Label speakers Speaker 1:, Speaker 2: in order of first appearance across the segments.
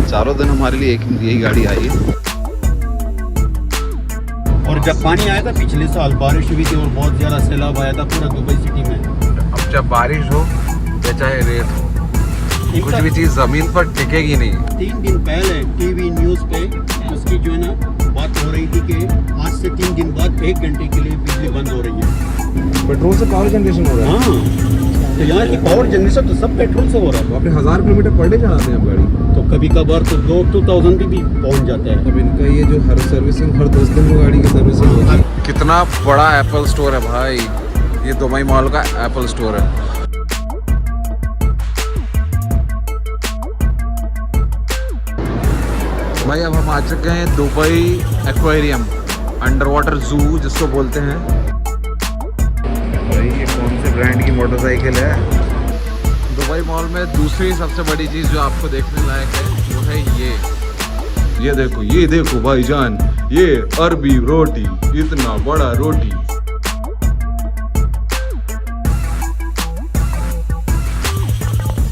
Speaker 1: चारों दिन हमारे लिए एक यही गाड़ी आई है।
Speaker 2: और जब पानी आया था पिछले साल, बारिश हुई थी और बहुत ज़्यादा सैलाब आया था पूरा दुबई सिटी में।
Speaker 3: अब जब बारिश हो या चाहे रेत हो, कुछ भी चीज़ ज़मीन पर टिकेगी नहीं।
Speaker 2: 3 दिन पहले टीवी न्यूज़ पे उसकी जो है ना बात हो रही थी कि आज से 3 दिन बाद 1 घंटे के लिए बिजली बंद हो रही है।
Speaker 3: पेट्रोल से पावर जनरेशन हो रहा है।
Speaker 2: हाँ, तो यहाँ की पावर जनरेशन तो सब पेट्रोल से हो रहा है।
Speaker 3: तो आपने 1000 किलोमीटर पर डे चलाते हैं आप गाड़ी,
Speaker 2: तो कभी कभार तो 2000 भी पहुँच जाता है।
Speaker 3: अब इनका ये जो हर सर्विसिंग हर 10 दिन में गाड़ी की सर्विसिंग होती है। कितना बड़ा एप्पल स्टोर है भाई, ये दुबई मॉल का एप्पल स्टोर है। भाई अब हम आ चुके हैं दुबई एक्वेरियम, अंडर वाटर जू जिसको बोलते हैं। भाई ये कौन से ब्रांड की मोटरसाइकिल है? दुबई मॉल में दूसरी सबसे बड़ी चीज़ जो आपको देखने लायक है वो है ये देखो भाईजान, ये अरबी रोटी, इतना बड़ा रोटी।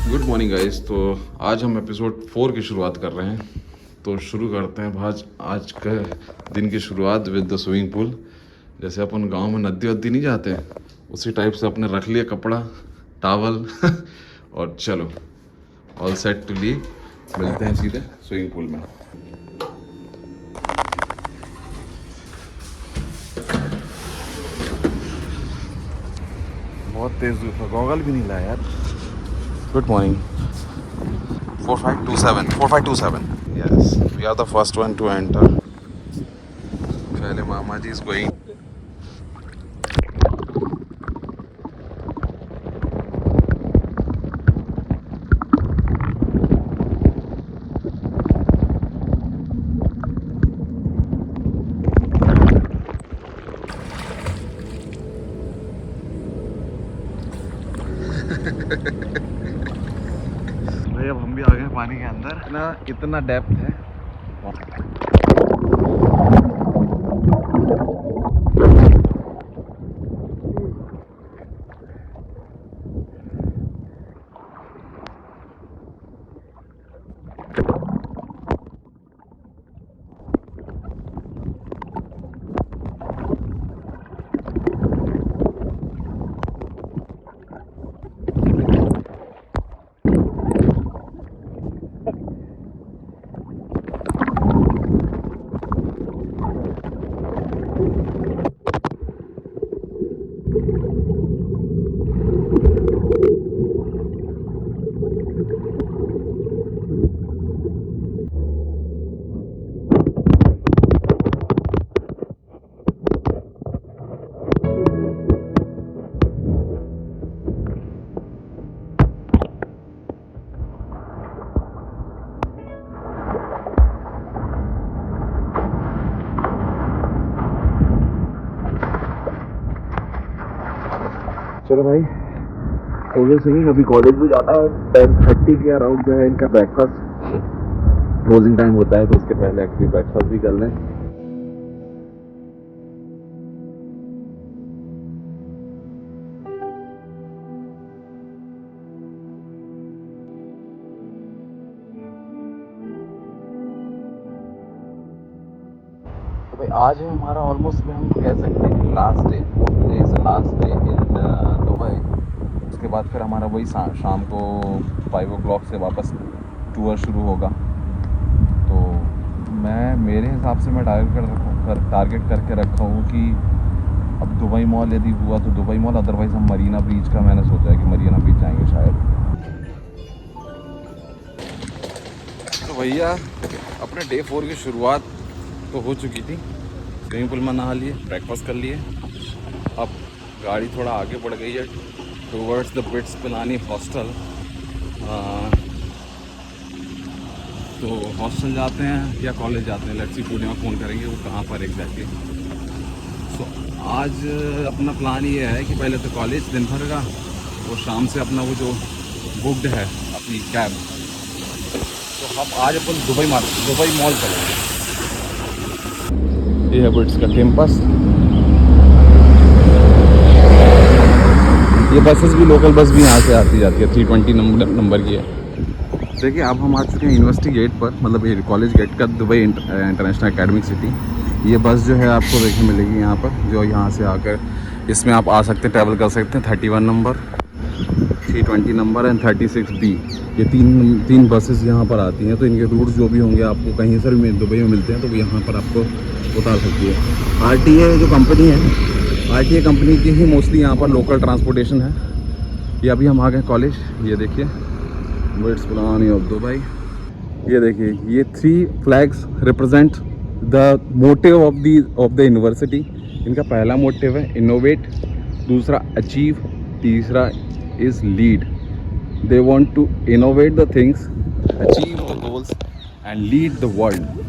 Speaker 3: Good morning guys. तो आज हम एपिसोड 4 की शुरुआत कर रहे हैं। तो शुरू करते हैं आज के दिन की शुरुआत विद द स्विमिंग पूल। जैसे अपन गांव में नदी वद्दी नहीं जाते हैं, उसी टाइप से अपने रख लिया कपड़ा, टावल और चलो ऑल सेट टू लीव। मिलते हैं सीधे स्विमिंग पूल में। बहुत तेज धूप है, गॉगल भी नहीं लाया यार। Good morning. 4527 yes, we are the first one to enter. पहले मामा जी is going. भाई अब हम भी आ गए पानी के अंदर। इतना डेप्थ है। चलो भाई हो गया सही। अभी कॉलेज भी जाना है। 10:30 के अराउंड जो है इनका ब्रेकफास्ट क्लोजिंग टाइम होता है, तो उसके पहले एक्चुअली ब्रेकफास्ट भी कर लें। तो भाई आज है हमारा ऑलमोस्ट में हम कह सकते हैं last day, last day in Dubai. उसके बाद फिर हमारा वही शाम को 5 o'clock से वापस टूर शुरू होगा। तो मेरे हिसाब से मैं टारगेट करके रखा हूँ कि अब दुबई मॉल यदि हुआ तो दुबई मॉल, अदरवाइज़ हम मरीना बीच का मैंने सोचा है कि मरीना बीच जाएंगे शायद। तो भैया अपने डे 4 की शुरुआत तो हो चुकी थी। स्विमिंग पूल में नहा लिए, ब्रेकफास्ट कर लिए। अब गाड़ी थोड़ा आगे बढ़ गई है towards the bits Pilani hostel. तो हॉस्टल जाते हैं या कॉलेज जाते हैं, लेट्स सी। पूर्णिमा फ़ोन करेंगे वो कहाँ पर एग्जैक्टली। सो आज अपना प्लान ये है कि पहले तो कॉलेज दिन भर का, और शाम से अपना वो जो बुकड है अपनी कैब, तो हम आज अपन दुबई मॉल चलेंगे। ये है बिट्स का कैंपस। ये बसेस भी, लोकल बस भी यहाँ से आती जाती है, 320 नंबर की है। देखिए अब हम आ चुके हैं यूनिवर्सिटी गेट पर, मतलब ये कॉलेज गेट का, दुबई इंटरनेशनल एकेडमिक सिटी। ये बस जो है आपको देखने मिलेगी यहाँ पर, जो यहाँ से आकर इसमें आप आ सकते हैं, ट्रैवल कर सकते हैं। 31 नंबर, 320 नंबर एंड 36B, ये तीन बसेस यहाँ पर आती हैं। तो इनके रूट्स जो भी होंगे आपको कहीं से भी दुबई में मिलते हैं, तो वो यहाँ पर आपको उतार सकती है। RTA जो कंपनी है, RTA कंपनी की ही मोस्टली यहाँ पर लोकल ट्रांसपोर्टेशन है। ये अभी हम आ गए कॉलेज, ये देखिए वर्ड्स पुरानी ऑफ दुबई। ये देखिए ये 3 flags represent the motive of the university. इनका पहला मोटिव है इनोवेट, दूसरा अचीव, तीसरा is lead. They want to innovate the things, achieve the goals and lead the world.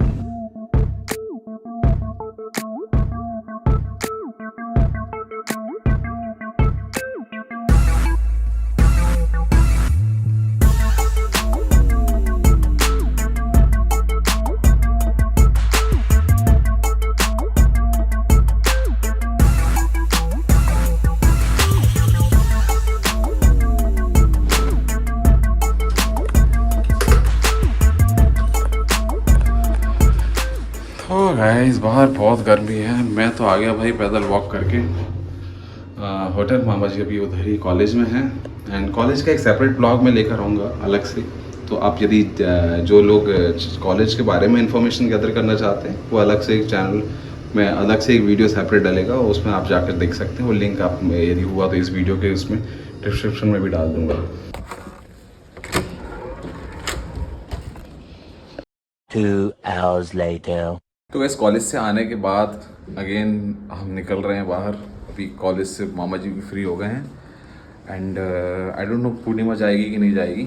Speaker 3: तो गाइस बाहर बहुत गर्मी है। मैं तो आ गया भाई पैदल वॉक करके। होटल मामा जी अभी उधर ही कॉलेज में हैं, एंड कॉलेज का एक सेपरेट ब्लॉग में लेकर आऊँगा अलग से। तो आप यदि जो लोग कॉलेज के बारे में इंफॉर्मेशन गैदर करना चाहते हैं, वो अलग से एक चैनल में अलग से एक वीडियो सेपरेट डलेगा, उसमें आप जाकर देख सकते हैं। वो लिंक आप यदि हुआ तो इस वीडियो के उसमें डिस्क्रिप्शन में भी डाल दूँगा।
Speaker 4: 2 hours later.
Speaker 3: तो इस कॉलेज से आने के बाद अगेन हम निकल रहे हैं बाहर। अभी कॉलेज से मामा जी भी फ्री हो गए हैं, एंड आई डोंट नो पूर्णिमा जाएगी कि नहीं जाएगी।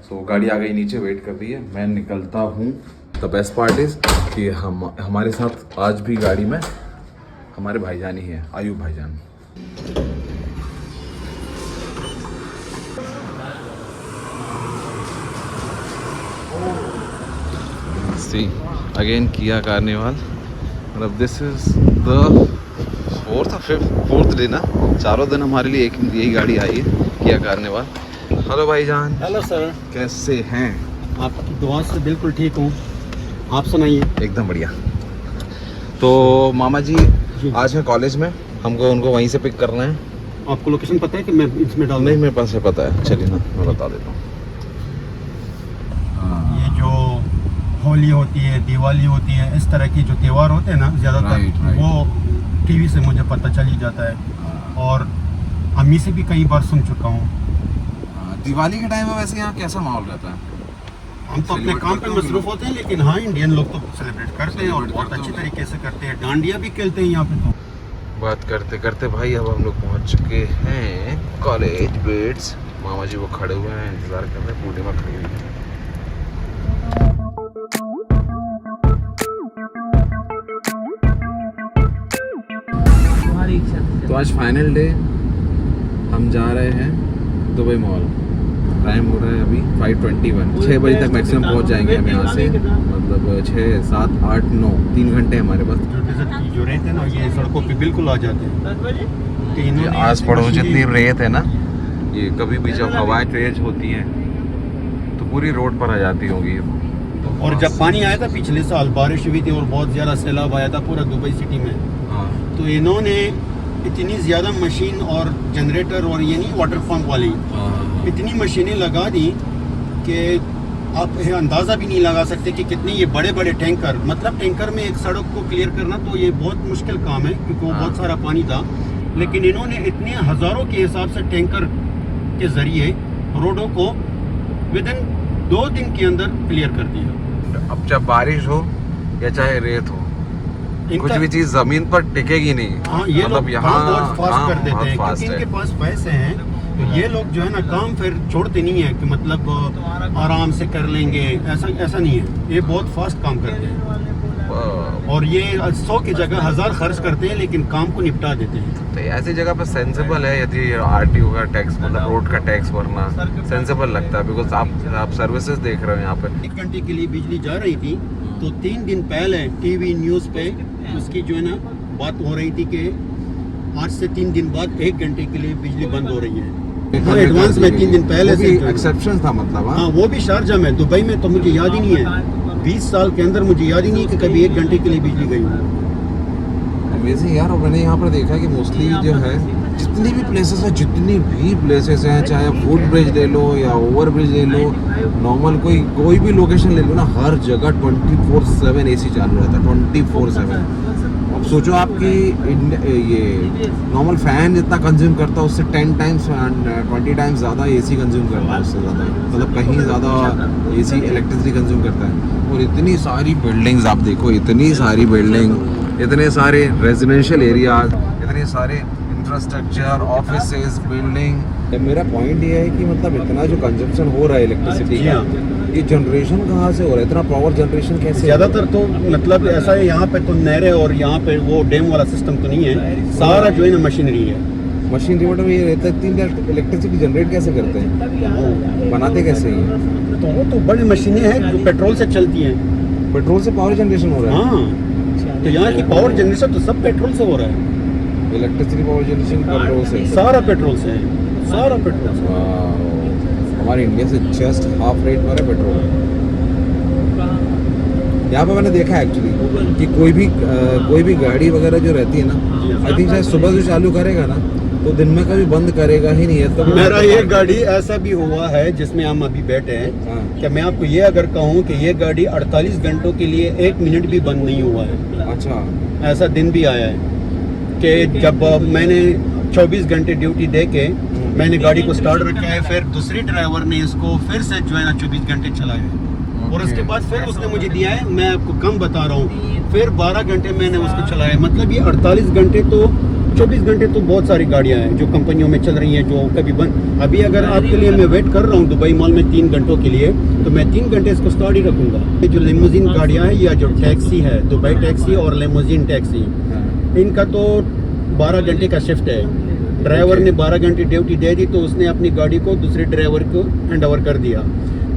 Speaker 3: सो गाड़ी आ गई नीचे, वेट कर रही है, मैं निकलता हूँ। द बेस्ट पार्ट इज़ कि हमारे साथ आज भी गाड़ी में हमारे भाईजान ही हैं, आयुब भाईजान। सी अगेन किया कार्निवाल, मतलब this is the fourth day ना, चारों दिन हमारे लिए एक यही गाड़ी आई है, किया कार्निवाल। हेलो भाईजान,
Speaker 2: हेलो सर,
Speaker 3: कैसे हैं?
Speaker 2: आपकी दुआ से बिल्कुल ठीक हूँ, आप सुनाइए।
Speaker 3: एकदम बढ़िया। तो मामा जी आज है कॉलेज में, हमको उनको वहीं से पिक करना है।
Speaker 2: आपको लोकेशन पता है कि मैं इसमें डाल?
Speaker 3: नहीं, मेरे पास है, पता है। चलिए ना मैं बता देता हूँ।
Speaker 2: ये जो होली होती है, दिवाली होती है, इस तरह की जो त्यौहार होते हैं ना ज़्यादातर,
Speaker 3: Right.
Speaker 2: वो टीवी से मुझे पता चल ही जाता है, और अम्मी से भी कई बार सुन चुका हूँ।
Speaker 3: दिवाली के टाइम में वैसे यहाँ कैसा माहौल रहता है?
Speaker 2: हम तो अपने काम पे मसरूफ होते हैं, लेकिन हाँ इंडियन लोग तो सेलिब्रेट करते हैं और बहुत अच्छी तरीके से करते हैं। डांडिया भी खेलते हैं यहाँ पे। तो
Speaker 3: बात करते करते भाई अब हम लोग पहुँच चुके हैं कॉलेज बेट्स। मामा जी वो खड़े हुए हैं, इंतज़ार कर रहे हैं, पूर्णिमा खड़ी हुई है। तो आज फाइनल डे, हम जा रहे हैं दुबई मॉल। टाइम हो रहा है अभी 5:21, 6 बजे तक मैक्सिमम पहुंच जाएंगे हम यहाँ से। मतलब 6, 7, 8, 9, 3 घंटे हमारे पास।
Speaker 2: जो रेत है ना, ये सड़कों पे बिल्कुल आ जाते हैं।
Speaker 3: ये आस पड़ोस जितनी रेत है ना, ये कभी भी जब हवाएं तेज होती हैं तो पूरी रोड पर आ जाती होगी।
Speaker 2: और जब पानी आया था पिछले साल, बारिश हुई थी और बहुत ज़्यादा सैलाब आया था पूरा दुबई सिटी में।
Speaker 3: हाँ,
Speaker 2: तो इन्होंने इतनी ज़्यादा मशीन और जनरेटर, और ये नहीं वाटर पंप वाली, इतनी मशीनें लगा दी कि आप अंदाज़ा भी नहीं लगा सकते कि कितने ये बड़े बड़े टैंकर, मतलब टैंकर में एक सड़क को क्लियर करना तो ये बहुत मुश्किल काम है, क्योंकि वो बहुत सारा पानी था। लेकिन इन्होंने इतने हज़ारों के हिसाब से टैंकर के ज़रिए रोडों को विदिन 2 दिन के अंदर क्लियर कर दिया।
Speaker 3: अब चाहे बारिश हो या चाहे रेत हो, कुछ भी चीज जमीन पर टिकेगी नहीं।
Speaker 2: हाँ, ये
Speaker 3: मतलब
Speaker 2: लोग
Speaker 3: यहाँ
Speaker 2: काम बहुत फास्ट कर देते
Speaker 3: बहुत
Speaker 2: हैं,
Speaker 3: फास्ट
Speaker 2: क्योंकि
Speaker 3: है।
Speaker 2: इनके पास पैसे हैं। तो ये लोग जो है ना काम फिर छोड़ते नहीं है कि मतलब आराम से कर लेंगे, ऐसा नहीं है। ये बहुत फास्ट काम करते हैं, और ये 100 की जगह 1000 खर्च करते हैं, लेकिन काम को निपटा देते हैं।
Speaker 3: तो ऐसी जगह पे सेंसिबल है, यदि RTO का टैक्स, मतलब रोड का टैक्स भरना सेंसिबल लगता है, बिकॉज आप सर्विसेज देख रहे हो यहाँ पे।
Speaker 2: 1 घंटे के लिए बिजली जा रही थी, तो 3 दिन पहले टीवी न्यूज़ पे उसकी जो है ना बात हो रही थी कि आज से 3 दिन बाद 1 घंटे के लिए बिजली बंद हो रही है। हाँ, एडवांस में 3 दिन पहले से
Speaker 3: एक्सेप्शन था मतलब।
Speaker 2: हाँ, वो भी शारजा में। दुबई में तो मुझे याद ही नहीं है, 20 साल के अंदर मुझे याद ही नहीं कि कभी 1 घंटे के लिए बिजली गई हो।
Speaker 3: वैसे यार मैंने यहाँ पर देखा कि मोस्टली जो है जितनी भी प्लेसेस हैं, चाहे आप फुट ब्रिज ले लो या ओवर ब्रिज ले लो, नॉर्मल कोई भी लोकेशन ले लो ना, हर जगह 24/7 एसी चालू रहता है, 24/7। अब सोचो आपकी ये नॉर्मल फैन जितना कंज्यूम करता है उससे 10 टाइम्स 20 टाइम्स ज़्यादा एसी कंज्यूम करता है, उससे ज़्यादा मतलब कहीं ज़्यादा एसी इलेक्ट्रिसिटी कंज्यूम करता है। और इतनी सारी बिल्डिंग्स आप देखो, इतनी सारी बिल्डिंग, इतने सारे रेजिडेंशियल एरियाज, इतने सारे इंफ्रास्ट्रक्चर, ऑफिसेज, बिल्डिंग। मेरा पॉइंट ये है कि मतलब इतना जो कंजप्शन हो रहा है इलेक्ट्रिसिटी का, ये जनरेशन कहाँ से हो रहा है, इतना पावर जनरेशन कैसे?
Speaker 2: ज़्यादातर तो मतलब ऐसा है, यहाँ पे तो नहरें और यहाँ पे वो डैम वाला सिस्टम तो नहीं है, सारा जो है ना मशीनरी है।
Speaker 3: मशीनरी मतलब ये रहता है, इतनी इलेक्ट्रिसिटी जनरेट कैसे करते हैं, बनाते कैसे हैं?
Speaker 2: तो वो तो बड़ी मशीनें हैं जो पेट्रोल से चलती हैं।
Speaker 3: पेट्रोल से पावर जनरेशन हो रहा है?
Speaker 2: हाँ, तो यहाँ की पावर जनरेशन तो सब पेट्रोल से हो रहा है।
Speaker 3: इलेक्ट्रिसिटी पावर जनरेशन पेट्रोल से,
Speaker 2: सारा पेट्रोल से है, सारा पेट्रोल से।
Speaker 3: हमारे इंडिया से जस्ट हाफ रेट में पेट्रोल। यहाँ पे मैंने देखा है एक्चुअली कि कोई भी गाड़ी वगैरह जो रहती है ना, आई थिंक शायद सुबह से चालू करेगा ना तो दिन में कभी बंद करेगा ही नहीं है। तो
Speaker 2: मेरा ये गाड़ी ऐसा भी हुआ है जिसमें हम अभी बैठे हैं, कि मैं आपको ये अगर कहूँ कि ये गाड़ी 48 घंटों के लिए 1 मिनट भी बंद नहीं हुआ है।
Speaker 3: अच्छा,
Speaker 2: ऐसा दिन भी आया है कि जब मैंने 24 घंटे ड्यूटी दे के मैंने गाड़ी को स्टार्ट रखा है, फिर दूसरे ड्राइवर ने इसको फिर से जो है ना 24 घंटे चलाया, और उसके बाद फिर उसने मुझे दिया है, मैं आपको कम बता रहा हूँ, फिर 12 घंटे मैंने उसको चलाया। मतलब ये 48 घंटे तो 24 घंटे तो बहुत सारी गाड़ियाँ हैं जो कंपनियों में चल रही हैं जो कभी बंद। अभी अगर आपके लिए मैं वेट कर रहा हूँ दुबई मॉल में 3 घंटों के लिए, तो मैं 3 घंटे इसको स्टार्ट ही रखूँगा। ये जो लिमोजिन गाड़ियाँ हैं या जो टैक्सी है, दुबई टैक्सी और लिमोजिन टैक्सी, इनका तो 12 घंटे का शिफ्ट है। ड्राइवर ने 12 घंटे ड्यूटी दे दी तो उसने अपनी गाड़ी को दूसरे ड्राइवर को हैंड ओवर कर दिया,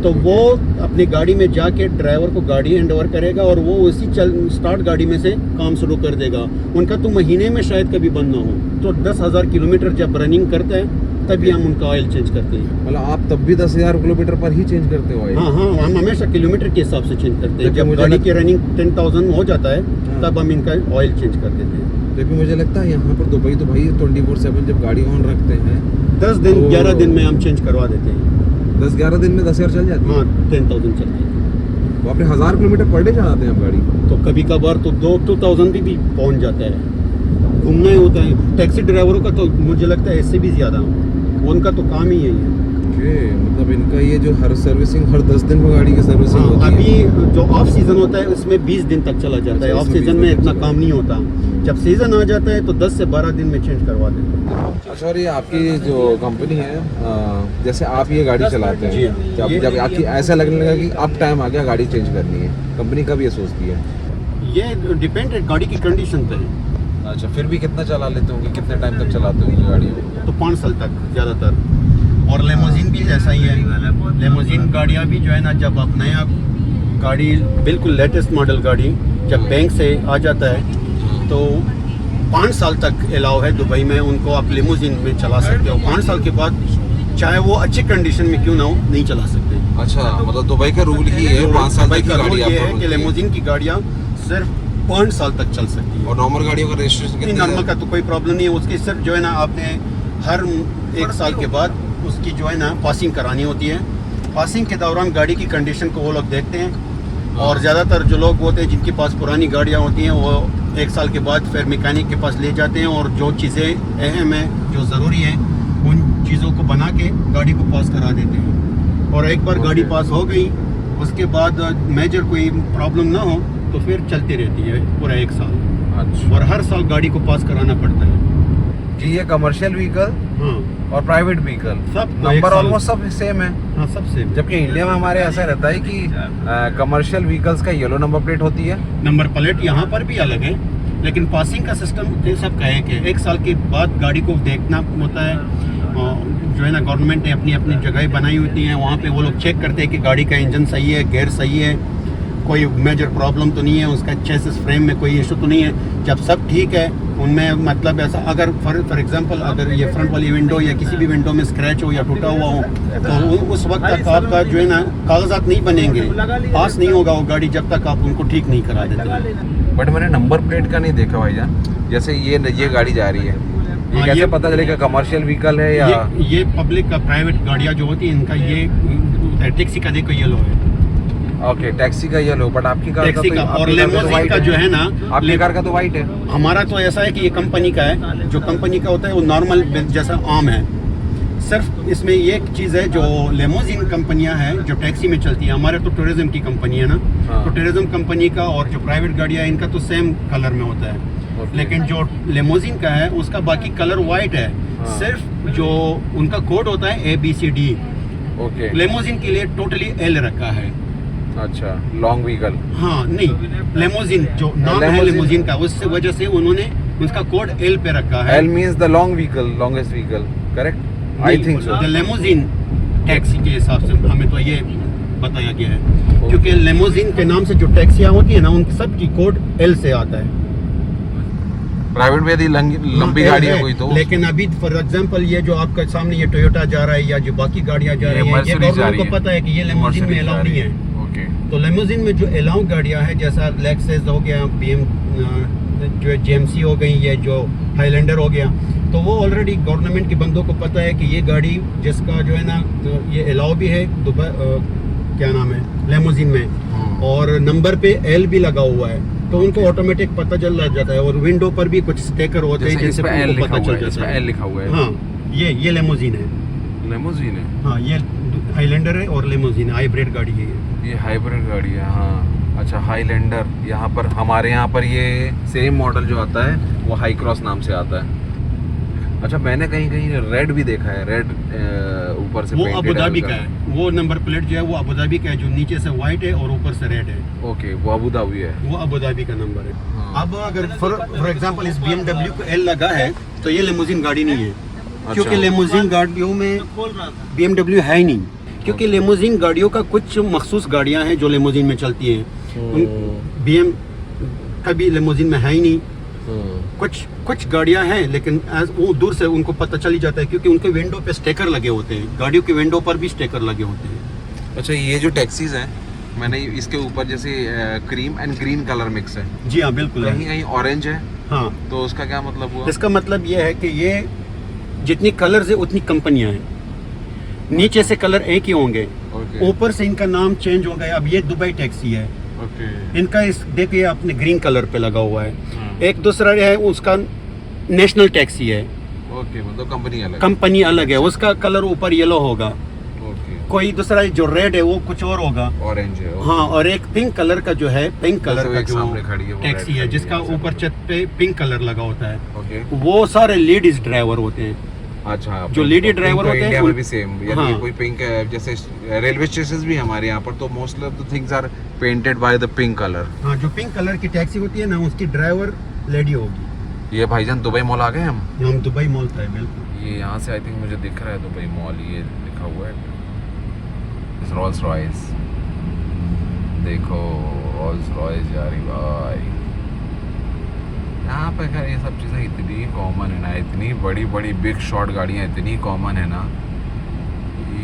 Speaker 2: तो वो अपनी गाड़ी में जाके ड्राइवर को गाड़ी हैंड ओवर करेगा और वो उसी स्टार्ट गाड़ी में से काम शुरू कर देगा। उनका तो महीने में शायद कभी बंद ना हो, तो 10,000 किलोमीटर जब रनिंग करता है तभी हम उनका ऑयल चेंज करते हैं।
Speaker 3: मतलब आप तब भी 10,000 किलोमीटर पर ही चेंज करते हो ऑयल?
Speaker 2: हाँ, हम हमेशा किलोमीटर के हिसाब से चेंज करते हैं। जब गाड़ी की रनिंग 10,000 हो जाता है तब हम इनका ऑयल चेंज कर देते हैं।
Speaker 3: लेकिन मुझे लगता है यहाँ पर दुबई तो भाई 24/7 जब गाड़ी ऑन रखते हैं
Speaker 2: 10 दिन 11 दिन में हम चेंज करवा देते हैं।
Speaker 3: 10-11 दिन में 10,000 चल जाती है?
Speaker 2: हाँ, 10,000 चलती है।
Speaker 3: तो आपने 1000 किलोमीटर पर डे चलाते हैं आप गाड़ी?
Speaker 2: तो कभी कभार तो 2,000 भी पहुँच जाता है। घूमना ही होता है। टैक्सी ड्राइवरों का तो मुझे लगता है इससे भी ज़्यादा, उनका तो काम ही यही है।
Speaker 3: मतलब इनका ये जो हर सर्विसिंग हर 10 दिन में गाड़ी की सर्विसिंग होती है।
Speaker 2: अभी जो ऑफ सीजन होता है उसमें 20 दिन तक चला जाता है। ऑफ सीजन में इतना काम नहीं होता, जब सीजन आ जाता है तो 10 से 12 दिन में चेंज करवा देते हैं।
Speaker 3: अच्छा, और ये आपकी जो कंपनी है, जैसे आप ये गाड़ी चलाते हैं, जब आपकी ऐसा लगने लगा कि अब टाइम आ गया गाड़ी चेंज करनी है, कंपनी कब ये सोचती है?
Speaker 2: ये डिपेंड है गाड़ी की कंडीशन पे है।
Speaker 3: अच्छा, फिर भी कितना चला लेते होंगे, कितने टाइम तक चलाते होंगे गाड़ी को?
Speaker 2: तो 5 साल तक ज़्यादातर। और लेमोजिन भी ऐसा ही है। लेमोजिन गाड़ियाँ भी जो है ना, जब आप नया गाड़ी बिल्कुल लेटेस्ट मॉडल गाड़ी जब बैंक से आ जाता है तो 5 साल तक अलाउ है दुबई में, उनको आप लिमोजिन में चला सकते हो। 5 साल के बाद चाहे वो अच्छी कंडीशन में क्यों ना हो, नहीं चला सकते।
Speaker 3: अच्छा, मतलब दुबई का रूल ही है 5 साल तक की गाड़ी
Speaker 2: ये है कि लिमोजिन की गाड़ियाँ सिर्फ 5 साल तक चल सकती है।
Speaker 3: और नॉर्मल गाड़ियों का रजिस्ट्रेशन कितना?
Speaker 2: नॉर्मल का तो कोई प्रॉब्लम नहीं है, उसकी सिर्फ जो है ना आपने हर 1 साल के बाद उसकी जो है ना पासिंग करानी होती है। पासिंग के दौरान गाड़ी की कंडीशन को वो लोग देखते हैं, और ज़्यादातर जो लोग होते हैं जिनके पास पुरानी गाड़ियाँ होती हैं वो 1 साल के बाद फिर मैकेनिक के पास ले जाते हैं, और जो चीज़ें अहम हैं जो ज़रूरी हैं उन चीज़ों को बना के गाड़ी को पास करा देते हैं। और एक बार गाड़ी पास हो गई उसके बाद मेजर कोई प्रॉब्लम ना हो तो फिर चलती रहती है पूरा 1 साल।
Speaker 3: अच्छा,
Speaker 2: और हर साल गाड़ी को पास कराना पड़ता है
Speaker 3: जी। ये कमर्शियल व्हीकल
Speaker 2: हाँ,
Speaker 3: और प्राइवेट व्हीकल
Speaker 2: सब
Speaker 3: नंबर ऑलमोस्ट सब सेम है।
Speaker 2: हाँ, सब सेम।
Speaker 3: जबकि इंडिया में हमारे ऐसा रहता है कि कमर्शियल व्हीकल्स का येलो नंबर प्लेट होती है,
Speaker 2: नंबर प्लेट यहाँ पर भी अलग है, लेकिन पासिंग का सिस्टम सब का है कि 1 साल के बाद गाड़ी को देखना होता है। जो है ना गवर्नमेंट ने अपनी अपनी जगह बनाई होती हैं, वहाँ पे वो लोग चेक करते हैं कि गाड़ी का इंजन सही है, गियर सही है, कोई मेजर प्रॉब्लम तो नहीं है, उसका चेसिस फ्रेम में कोई इशू तो नहीं है। जब सब ठीक है उनमें मतलब ऐसा अगर फॉर एग्जांपल अगर ये फ्रंट वाली विंडो या किसी भी विंडो में स्क्रैच हो या टूटा हुआ हो तो उस वक्त तक आपका जो है ना कागजात नहीं बनेंगे, पास नहीं होगा वो गाड़ी जब तक आप उनको ठीक नहीं करा देते।
Speaker 3: बट मैंने नंबर प्लेट का नहीं देखा भाईजान। जैसे ये गाड़ी जा रही है, ये
Speaker 2: हाँ,
Speaker 3: कैसे
Speaker 2: ये
Speaker 3: पता चलेगा कमर्शियल व्हीकल है या
Speaker 2: ये पब्लिक का प्राइवेट गाड़ियाँ जो होती हैं इनका ये टैक्सी का देखो येलो है।
Speaker 3: ओके, टैक्सी का येलो, बट आपकी कार
Speaker 2: टैक्सी का और
Speaker 3: आपकी कार का तो
Speaker 2: लेमोजिन
Speaker 3: white
Speaker 2: का
Speaker 3: है।
Speaker 2: जो है ना,
Speaker 3: आपकी कार का तो वाइट है।
Speaker 2: हमारा तो ऐसा है कि ये कंपनी का है, जो कंपनी का होता है वो नॉर्मल जैसा आम है। सिर्फ इसमें ये एक चीज़ है, जो लेमोजिन कंपनियां हैं जो टैक्सी में चलती है, हमारे तो टूरिज्म की कंपनी है ना,
Speaker 3: हाँ।
Speaker 2: तो टूरिज्म कंपनी का और जो प्राइवेट गाड़ियां हैं इनका तो सेम कलर में होता है।
Speaker 3: Okay.
Speaker 2: लेकिन जो लेमोजिन का है उसका बाकी कलर वाइट है।
Speaker 3: हाँ।
Speaker 2: सिर्फ जो उनका कोड होता है ABCD,
Speaker 3: ओके,
Speaker 2: लेमोजिन के लिए टोटली L रखा है।
Speaker 3: अच्छा, लॉन्ग व्हीकल।
Speaker 2: हाँ नहीं, लेमोजिन जो नाम है
Speaker 3: लेमोजिन।
Speaker 2: लेमोजिन का, उस वजह से उन्होंने उसका कोड L पे रखा है।
Speaker 3: L means the long vehicle, longest vehicle, correct? I think so.
Speaker 2: The limousine taxi के हिसाब से हमें तो ये बताया गया है, क्योंकि लेमोजिन के नाम से जो टैक्सियाँ होती है ना उन सब की कोड L से आता है।
Speaker 3: प्राइवेट में यदि लंबी
Speaker 2: हाँ,
Speaker 3: गाड़ी
Speaker 2: L
Speaker 3: है कोई तो,
Speaker 2: लेकिन अभी फॉर एग्जांपल ये जो आपका सामने ये टोयोटा जा रहा है या जो बाकी गाड़ियाँ जा
Speaker 3: ये
Speaker 2: रही हैं, ये
Speaker 3: Mercedes जा रही
Speaker 2: गवर्नमेंट को
Speaker 3: है।
Speaker 2: पता है कि ये लेमोजिन में
Speaker 3: Mercedes जा
Speaker 2: अलाउ
Speaker 3: रही
Speaker 2: नहीं है।
Speaker 3: ओके,
Speaker 2: तो लेमोजिन में जो अलाउ गाड़ियाँ हैं जैसा लेक्सस हो गया, जो है GMC हो गई, ये जो हाईलैंडर हो गया, तो वो ऑलरेडी गवर्नमेंट के बंदों को पता है कि ये गाड़ी जिसका जो है ना ये अलाउ भी है दुबई क्या नाम है लेमोजिन में, और नंबर पे L भी लगा हुआ है, तो उनको ऑटोमेटिक पता चल जाता है। और विंडो पर भी कुछ स्टिकर होते हैं
Speaker 3: जैसे इस
Speaker 2: जिनसे
Speaker 3: पे L
Speaker 2: उनको
Speaker 3: लिखा
Speaker 2: पता
Speaker 3: हुआ
Speaker 2: चल
Speaker 3: है, इस
Speaker 2: जाता
Speaker 3: पे
Speaker 2: है।
Speaker 3: L लिखा हुआ है।
Speaker 2: हाँ ये लेमोजिन है।
Speaker 3: लेमोजिन है।
Speaker 2: हाँ ये हाईलैंडर है और लेमोजिन हाइब्रिड गाड़ी है
Speaker 3: ये हाइब्रिड गाड़ी है। हाँ, अच्छा, हाईलैंडर। यहाँ पर हमारे यहाँ पर ये सेम मॉडल जो आता है वो हाई क्रॉस नाम से आता है। अच्छा, मैंने कहीं कहीं रेड भी देखा है, रेड ऊपर से
Speaker 2: वो
Speaker 3: painted
Speaker 2: अबू धाबी
Speaker 3: है
Speaker 2: का है, वो नंबर प्लेट जो है वो अबू धाबी का है, जो नीचे से व्हाइट है और ऊपर से रेड है,
Speaker 3: ओके, वो अबू धाबी है।
Speaker 2: वो अबू धाबी का नंबर है।
Speaker 3: हाँ।
Speaker 2: अब अगर फॉर एग्जांपल इस BMW को L लगा है तो ये लेमोजिन गाड़ी नहीं है, क्योंकि लेमोजिन गाड़ियों में BMW है ही नहीं, क्योंकि लेमोजिन गाड़ियों का कुछ मखसूस गाड़ियां हैं जो लेमोजिन में चलती हैं, BM कभी लेमोजिन में है ही नहीं। कुछ गाड़ियां हैं लेकिन वो दूर से उनको पता चल ही जाता है, क्योंकि उनके विंडो पे स्टिकर लगे होते हैं, गाड़ियों के विंडो पर भी स्टिकर लगे होते हैं।
Speaker 3: अच्छा, ये जो टैक्सीज हैं, मैंने इसके ऊपर जैसे cream and green colour mix है,
Speaker 2: जी हाँ बिल्कुल
Speaker 3: कहीं
Speaker 2: है।
Speaker 3: कहीं ऑरेंज है,
Speaker 2: हाँ,
Speaker 3: तो उसका क्या मतलब हुआ?
Speaker 2: इसका मतलब ये है कि ये जितनी कलर्स है उतनी कंपनियां हैं, नीचे से कलर एक ही होंगे,
Speaker 3: ओके,
Speaker 2: ऊपर से इनका नाम चेंज हो गया। अब ये दुबई टैक्सी है,
Speaker 3: ओके,
Speaker 2: इनका इस देखिए आपने ग्रीन कलर पे लगा हुआ है।
Speaker 3: हाँ।
Speaker 2: एक दूसरा है उसका नेशनल टैक्सी है,
Speaker 3: ओके, मतलब कंपनी अलग।
Speaker 2: कंपनी अलग है, उसका कलर ऊपर येलो होगा।
Speaker 3: ओके,
Speaker 2: कोई दूसरा जो रेड है वो कुछ और होगा।
Speaker 3: ऑरेंज है।
Speaker 2: हाँ, और एक पिंक कलर का जो है, पिंक कलर
Speaker 3: जैसे
Speaker 2: का
Speaker 3: एक
Speaker 2: जो
Speaker 3: सामने खड़ी है वो
Speaker 2: टैक्सी
Speaker 3: red
Speaker 2: है
Speaker 3: खड़ी
Speaker 2: जिसका
Speaker 3: है, ऐसा
Speaker 2: ऊपर
Speaker 3: कुछ।
Speaker 2: छत पे पिंक कलर लगा होता है,
Speaker 3: ओके,
Speaker 2: वो सारे लेडीज ड्राइवर होते हैं।
Speaker 3: अच्छा,
Speaker 2: जो लेडी ड्राइवर होते हैं
Speaker 3: इंडिया
Speaker 2: उन-
Speaker 3: में भी सेम, यानी
Speaker 2: हाँ।
Speaker 3: कोई पिंक है, जैसे रेलवे स्टेशन भी हमारे यहाँ पर, तो most of the things are painted by the pink colour.
Speaker 2: हाँ, जो पिंक कलर की टैक्सी होती है ना उसकी ड्राइवर लेडी होगी।
Speaker 3: ये भाईजान दुबई मॉल आ गए हम।
Speaker 2: हम दुबई मॉल था बिल्कुल।
Speaker 3: ये यहाँ से आई थिंक मुझे दिख रहा है दुबई मॉल, ये लिखा हुआ है रोल्स रॉयस। देखो रोल्स रॉयस जा रही भाई। यहाँ पे खैर ये सब चीज़ें इतनी कॉमन है ना, इतनी बड़ी बड़ी बिग शॉट गाड़ियाँ इतनी कॉमन है ना,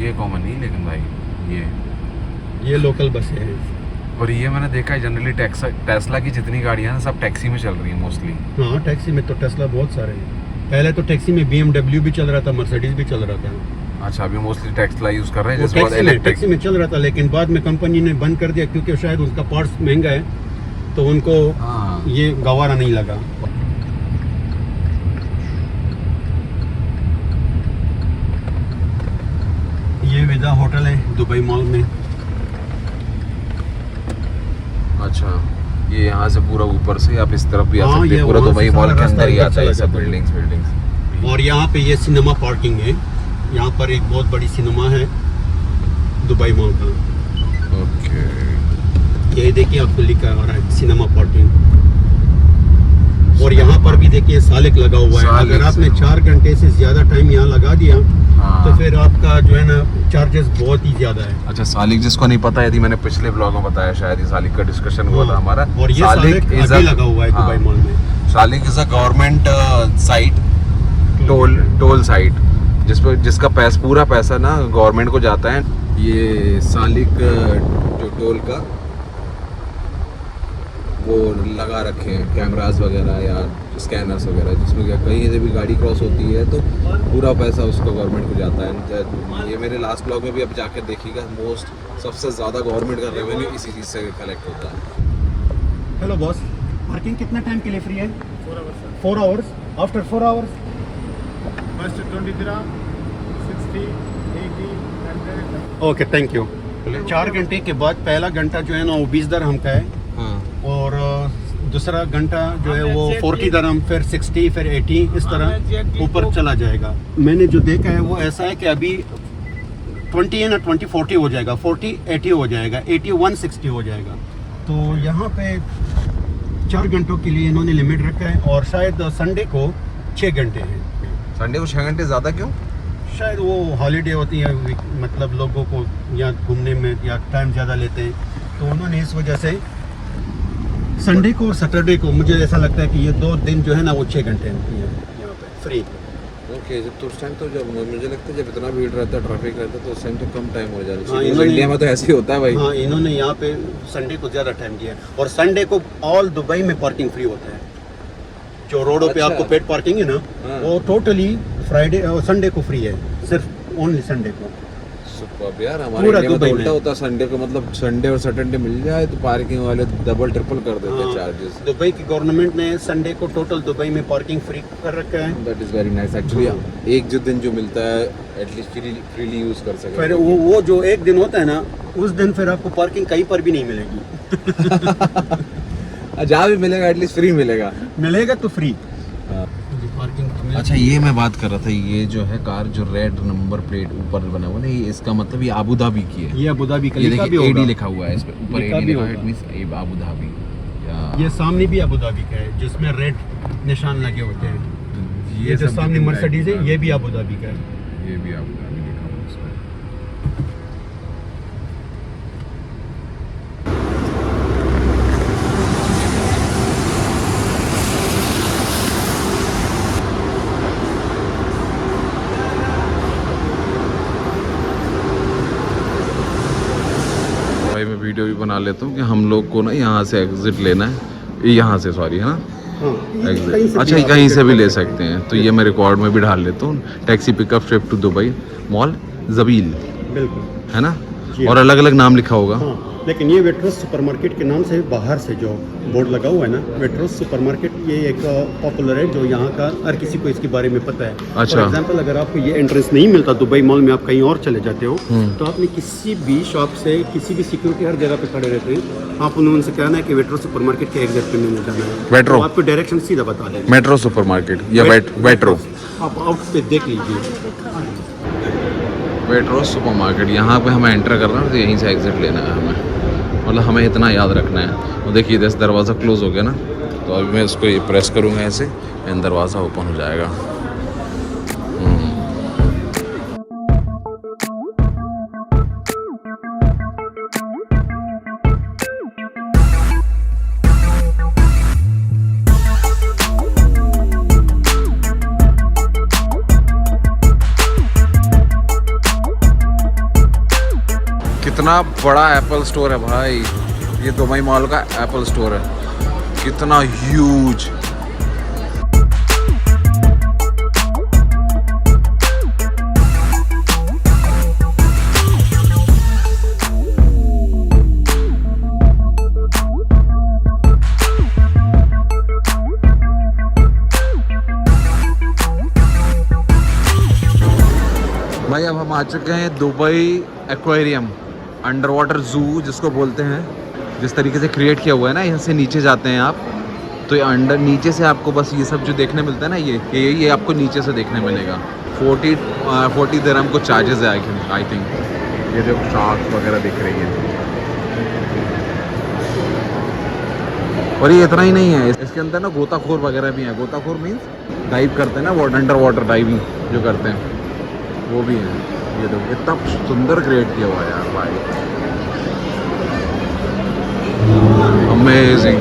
Speaker 3: ये कॉमन नहीं लेकिन भाई
Speaker 2: ये लोकल बसें हैं।
Speaker 3: और ये मैंने देखा है जनरली टेस्ला की जितनी गाड़ियाँ हैं सब टैक्सी में चल रही हैं मोस्टली।
Speaker 2: हाँ, टैक्सी में तो टेस्ला बहुत सारे हैं। पहले तो टैक्सी में BMW भी चल रहा था, मर्सिडीज भी चल रहा था।
Speaker 3: अच्छा, अभी मोस्टली टेस्ला यूज़ कर रहे हैं,
Speaker 2: वो
Speaker 3: जिसके बाद इलेक्ट्रिक।
Speaker 2: टैक्सी में चल रहा था, लेकिन बाद में कंपनी ने बंद कर दिया क्योंकि शायद उसका पार्ट्स महंगा है, तो उनको
Speaker 3: हाँ,
Speaker 2: ये गवारा नहीं लगा। ये विदा होटल है दुबई मॉल में।
Speaker 3: अच्छा, ये यहाँ से पूरा ऊपर से आप इस तरफ भी आ
Speaker 2: हाँ,
Speaker 3: सकते
Speaker 2: ये
Speaker 3: हैं, पूरा
Speaker 2: वहाँ
Speaker 3: दुबई
Speaker 2: से
Speaker 3: मॉल
Speaker 2: सारा
Speaker 3: के अंदर ही
Speaker 2: रास्ता
Speaker 3: आता है ये
Speaker 2: चला
Speaker 3: सब
Speaker 2: जाता है।
Speaker 3: बिल्डिंग्स।
Speaker 2: और यहाँ पे ये सिनेमा पार्किंग है, यहाँ पर एक बहुत बड़ी सिनेमा है दुबई मॉल का।
Speaker 3: ओके,
Speaker 2: ये देखिए आपको लिखा आ रहा है सिनेमा पार्किंग। और यहाँ पर भी देखिए सालिक लगा हुआ है। अगर आपने 4 घंटे से ज़्यादा टाइम यहाँ लगा दिया तो फिर आपका जो है ना चार्जेस बहुत ही ज़्यादा है।
Speaker 3: अच्छा, सालिक जिसको नहीं पता, यदि मैंने पिछले ब्लॉग में बताया शायद, ये सालिक का डिस्कशन हुआ था हमारा।
Speaker 2: और ये सालिक अभी लगा हुआ है दुबई मॉल में।
Speaker 3: Salik is a government site, toll site, जिसका पूरा पैसा ना गवर्नमेंट को जाता है। ये सालिक जो टोल का वो लगा रखे हैं कैमरास वगैरह या स्कैनर्स वगैरह, जिसमें क्या कहीं से भी गाड़ी क्रॉस होती है तो पूरा पैसा उसको गवर्नमेंट को जाता है। ये मेरे लास्ट ब्लॉग में भी अब जाकर देखिएगा, सबसे ज़्यादा गवर्नमेंट का रेवेन्यू इसी चीज़ से कलेक्ट होता है।
Speaker 2: हेलो बॉस, पार्किंग कितना टाइम के लिए फ्री है? 4 hours. After 4 hours
Speaker 5: First 20 dirham, 60, 80, 100.
Speaker 2: Okay, thank you. 4 घंटे के बाद पहला घंटा जो है ना वो 20 दरहम का है, और दूसरा घंटा जो है वो 40 दरहम, फिर 60, फिर 80, इस तरह ऊपर चला जाएगा। मैंने जो देखा है वो ऐसा है कि अभी 20 है ना, 20 40 हो जाएगा, 40 80 हो जाएगा, 80 160 हो जाएगा। तो यहाँ पे 4 घंटों के लिए इन्होंने लिमिट रखा है, और शायद संडे को 6 घंटे हैं।
Speaker 3: संडे को 6 घंटे ज़्यादा क्यों?
Speaker 2: शायद वो हॉलीडे होती है, मतलब लोगों को यहाँ घूमने में या टाइम ज़्यादा लेते हैं, तो उन्होंने इस वजह से संडे को और सैटरडे को, मुझे ऐसा लगता है कि ये 2 दिन जो है ना वो 6 घंटे होती है यहाँ पे फ्री।
Speaker 3: ओके, जब तो उस टाइम तो जब मुझे लगता है जब इतना भीड़ रहता है, ट्रैफिक रहता है, तो उस टाइम तो कम टाइम हो जाना चाहिए। इंडिया में तो ऐसे ही होता है भाई।
Speaker 2: हाँ, इन्होंने यहाँ पे संडे को ज़्यादा टाइम दिया है, और संडे को ऑल दुबई में पार्किंग फ्री होता है। जो रोडों पे आपको पेड पार्किंग है ना, वो टोटली फ्राइडे और संडे को फ्री है, सिर्फ ओनली संडे को।
Speaker 3: सुपर यार, हमारे इंडिया में तो उल्टा होता है, संडे को मतलब संडे और सैटरडे मिल जाए तो पार्किंग वाले डबल ट्रिपल कर देते हैं चार्जेस।
Speaker 2: दुबई की गवर्नमेंट ने संडे को टोटल दुबई में पार्किंग फ्री कर रखा है।
Speaker 3: That is very nice actually. एक जो दिन जो मिलता है एटलीस्ट फ्रीली यूज कर सके।
Speaker 2: फिर वो जो एक दिन होता है ना, उस दिन फिर आपको पार्किंग कहीं पर भी नहीं मिलेगी।
Speaker 3: जहाँ भी मिलेगा एटलीस्ट फ्री मिलेगा
Speaker 2: तो फ्री।
Speaker 3: अच्छा, ये मैं बात कर रहा था, ये जो है कार जो रेड नंबर प्लेट ऊपर बना हुआ है, इसका मतलब ये अबू धाबी की है।
Speaker 2: ये अबू धाबी का,
Speaker 3: ये
Speaker 2: लिखा भी
Speaker 3: देखिए
Speaker 2: होगा,
Speaker 3: एडी लिखा हुआ है इस पे, ऊपर एडी लिखा है, इट मींस अबू धाबी।
Speaker 2: ये सामने भी अबू धाबी का है जिसमें रेड निशान लगे होते हैं। ये जो सामने मर्सिडीज है, ये भी अबू धाबी का है।
Speaker 3: ये भी अबू धाबी लिखा हुआ है इस पे। मैं वीडियो भी बना लेता हूँ कि हम लोग को ना यहाँ से एग्जिट लेना है, यहाँ से सॉरी, है ना एग्जिट। अच्छा, कहीं से भी ले सकते हैं, तो ये मैं रिकॉर्ड में भी डाल लेता हूँ। Taxi pickup trip to Dubai mall Jabeel,
Speaker 2: बिल्कुल,
Speaker 3: है ना, और अलग अलग नाम लिखा होगा।
Speaker 2: हाँ, लेकिन ये वेट्रोस सुपरमार्केट के नाम से बाहर से जो बोर्ड लगा हुआ है ना, वेट्रोस सुपरमार्केट, ये एक पॉपुलर है जो यहाँ का हर किसी को इसके बारे में पता है।
Speaker 3: अच्छा,
Speaker 2: फॉर एग्जांपल अगर आपको ये एंट्रेंस नहीं मिलता दुबई मॉल में, आप कहीं और चले जाते हो, तो आपने किसी भी शॉप से, किसी भी सिक्योरिटी हर जगह पे खड़े रहते हैं, आप उनसे कहना है कि वेट्रोस सुपरमार्केट के एग्जिट पे मैंने जाना है,
Speaker 3: वेट्रो,
Speaker 2: तो आपको डायरेक्शन सीधा बता देंगे।
Speaker 3: मेट्रो सुपरमार्केट या वेट्रो,
Speaker 2: आप आउट पे देख लीजिए,
Speaker 3: वेट्रो सुपरमार्केट, यहाँ पे हमें एंटर करना है, तो यहीं से एग्जिट लेना है हमें, मतलब हमें इतना याद रखना है। तो देखिए इधर दरवाज़ा क्लोज हो गया ना, तो अभी मैं इसको ये प्रेस करूँगा ऐसे, एंड दरवाज़ा ओपन हो जाएगा। कितना बड़ा एप्पल स्टोर है भाई, ये दुबई मॉल का एप्पल स्टोर है, कितना ह्यूज। भाई अब हम आ चुके हैं दुबई एक्वेरियम, अंडर वाटर जू जिसको बोलते हैं। जिस तरीके से क्रिएट किया हुआ है ना, यहाँ से नीचे जाते हैं आप, तो ये अंडर नीचे से आपको बस ये सब जो देखने मिलता है ना, ये आपको नीचे से देखने मिलेगा। 40 दिरहम को चार्जेस है आई थिंक। ये जो शार्क वगैरह दिख रही है, और ये इतना ही नहीं है, इसके अंदर ना गोताखोर वगैरह भी हैं। गोताखोर मीन्स डाइव करते हैं ना, वो अंडर वाटर डाइविंग जो करते हैं वो भी है। ये देखो इतना सुंदर क्रिएट किया हुआ है यार भाई, अमेजिंग।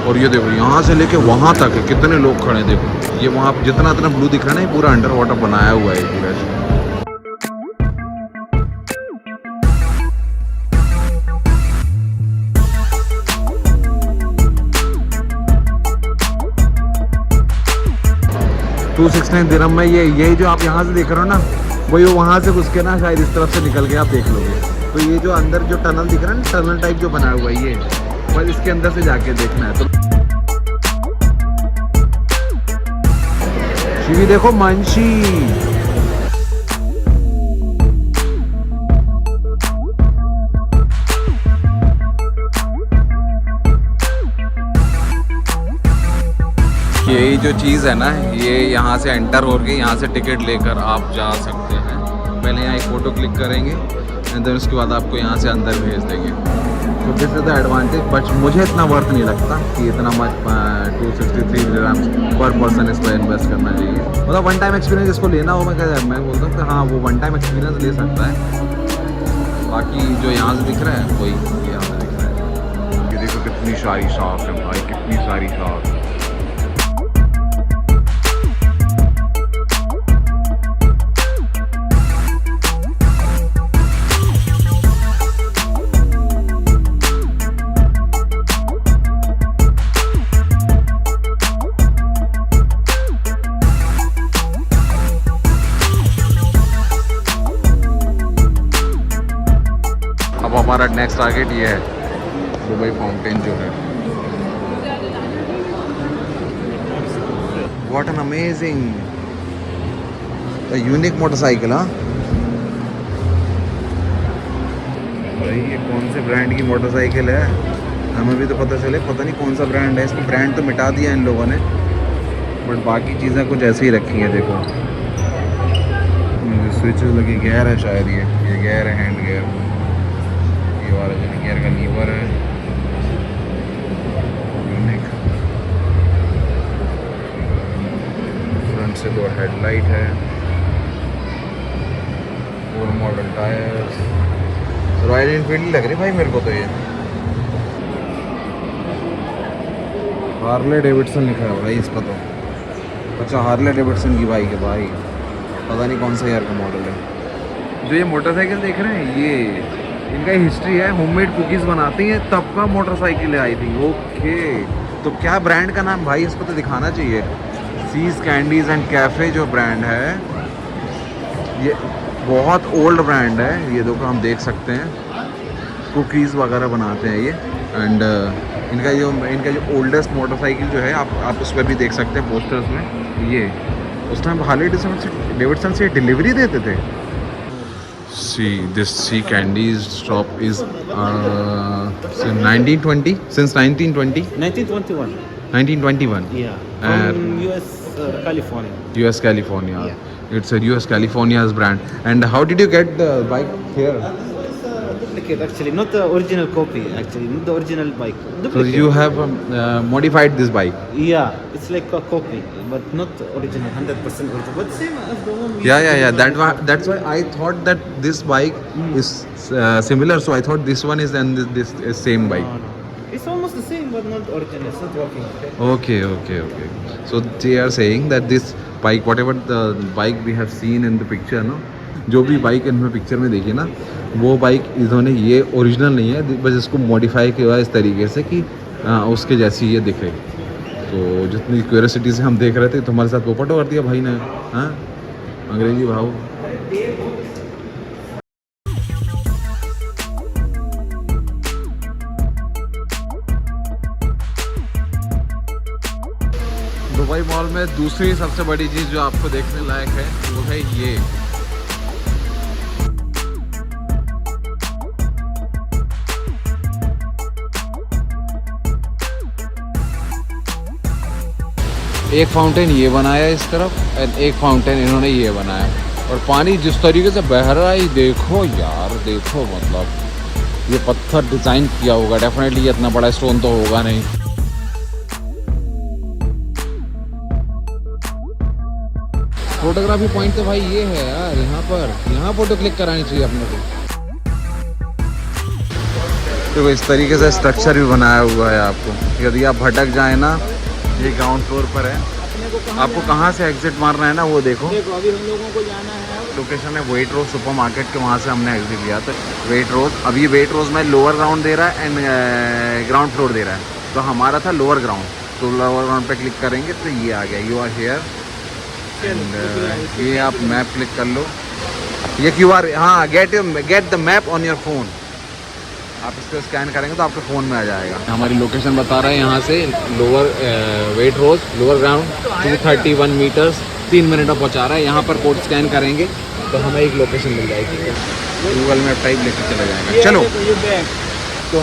Speaker 3: और ये देखो यहाँ से लेके वहाँ तक है, कितने लोग खड़े हैं देखो। ये वहाँ जितना इतना ब्लू दिख रहा है ना, ये पूरा अंडर वाटर बनाया हुआ है पूरा। 269 दिरहम में ये जो आप यहाँ से देख रहे हो ना, वही वहाँ से घुस के ना शायद इस तरफ से निकल के आप देख लोगे। तो ये जो अंदर जो टनल दिख रहा है ना, टनल टाइप जो बनाया हुआ है ये, बस इसके अंदर से जाके देखना है। तो शिवी देखो मंशी, यही जो चीज़ है ना, ये यहाँ से एंटर होके यहाँ से टिकट लेकर आप जा सकते हैं। पहले यहाँ एक फ़ोटो क्लिक करेंगे एंड देन उसके बाद आपको यहाँ से अंदर भेज देंगे। तो this is the advantage, but मुझे इतना वर्थ नहीं लगता कि इतना मच 263 दिरहम पर पर्सन इस पर इन्वेस्ट करना चाहिए। मतलब वन टाइम एक्सपीरियंस इसको लेना हो, मैं बोलता हूँ कि हाँ वो वन टाइम एक्सपीरियंस ले सकता है। बाकी जो यहाँ से दिख रहा है वही यहाँ से दिख रहा है। ये देखो कितनी सारी शॉप है भाई, कितनी सारी शॉप। अब हमारा नेक्स्ट टारगेट ये है, दुबई फाउंटेन जो है। What an amazing unique motorcycle. हाँ भाई, ये कौन से ब्रांड की मोटरसाइकिल है हमें भी तो पता चले। पता नहीं कौन सा ब्रांड है, इसको ब्रांड तो मिटा दिया इन लोगों ने, बट बाकी चीज़ें कुछ ऐसे ही रखी हैं। देखो स्विच लगी, गेयर है शायद, ये गेयर है, हैंड गेयर। ये वाला जो गियर का लीवर है, यूनिक। फ्रंट से 2 हेडलाइट है, 4 मॉडल टायर्स। रॉयल एनफील्ड लग रही भाई मेरे को तो ये। हार्ले डेविडसन लिखा है भाई इस पर तो। अच्छा, हार्ले डेविडसन की बाइक है भाई, पता नहीं कौन सा ईयर का मॉडल है। जो ये मोटरसाइकिल देख रहे हैं, ये इनका हिस्ट्री है, होममेड कुकीज़ बनाती हैं तब का मोटरसाइकिल है आई थिंक। ओके, तो क्या ब्रांड का नाम भाई इसको तो दिखाना चाहिए। सीज कैंडीज़ एंड कैफ़े जो ब्रांड है, ये बहुत ओल्ड ब्रांड है। ये देखो हम देख सकते हैं, कुकीज़ वगैरह बनाते हैं ये। एंड इनका जो ओल्डेस्ट मोटरसाइकिल जो है, आप उस पर भी देख सकते हैं पोस्टर्स में। ये उस टाइम हार्ले डेविडसन से डिलीवरी देते थे। See, this Sea Candies shop is since 1920. Since 1920.
Speaker 6: 1921.
Speaker 3: 1921.
Speaker 6: Yeah. From US California.
Speaker 3: US California.
Speaker 6: Yeah.
Speaker 3: It's a US California's brand. And how did you get the bike here?
Speaker 6: Duplicate actually, not the original copy. Actually, not the original bike.
Speaker 3: So
Speaker 6: Duplicate.
Speaker 3: you have modified this bike.
Speaker 6: Yeah, it's like a copy, but not original, 100% original. But same as the one.
Speaker 3: Yeah. That's why I thought that this bike is similar. So I thought this one is and this is same bike.
Speaker 6: No. It's almost the same, but not original. It's not working.
Speaker 3: Okay. So they are saying that this bike, whatever the bike we have seen in the picture, no, जो भी bike इनमें picture में देखी ना, वो bike इन्होंने, ये original नहीं है, बस इसको मॉडिफाई किया है इस तरीके से कि उसके जैसी ये दिखे। तो जितनी क्यूरियोसिटी से हम देख रहे थे, तो हमारे साथ पोपट कर दिया भाई ने। हाँ, अंग्रेजी भाव। दुबई मॉल में दूसरी सबसे बड़ी चीज़ जो आपको देखने लायक है, वो है ये। एक फाउंटेन ये बनाया इस तरफ और एक फाउंटेन इन्होंने ये बनाया, और पानी जिस तरीके से बह रहा है देखो यार, देखो मतलब ये पत्थर डिज़ाइन किया होगा डेफिनेटली, ये इतना बड़ा स्टोन तो होगा नहीं। फोटोग्राफी पॉइंट तो भाई ये है यार, यहाँ फोटो क्लिक करानी चाहिए अपने को। तो इस तरीके से स्ट्रक्चर भी बनाया हुआ है आपको, यदि आप भटक जाए ना, ये ग्राउंड फ्लोर पर है, आपको कहाँ से एग्जिट मारना है ना वो देखो।
Speaker 6: अभी हम लोगों को जाना है,
Speaker 3: लोकेशन है वेट रोज सुपर मार्केट के, वहाँ से हमने एग्जिट लिया था वेट रोज। अब ये वेट रोज में लोअर ग्राउंड दे रहा है एंड ग्राउंड फ्लोर दे रहा है, तो हमारा था लोअर ग्राउंड, तो लोअर ग्राउंड पे क्लिक करेंगे तो ये आ गया, यू आर हियर एंड ये आप मैप क्लिक कर लो, ये QR, हाँ get the map on your phone, आप इस पर स्कैन करेंगे तो आपके फ़ोन में आ जाएगा। हमारी लोकेशन बता रहे हैं यहाँ से लोअर वेट रोज लोअर ग्राउंड 231 मीटर्स 3 मिनट में पहुँचा रहा है। यहाँ पर कोड स्कैन करेंगे तो हमें एक लोकेशन मिल जाएगी, गूगल मैप टाइप लेकर चला जाएगा। चलो तो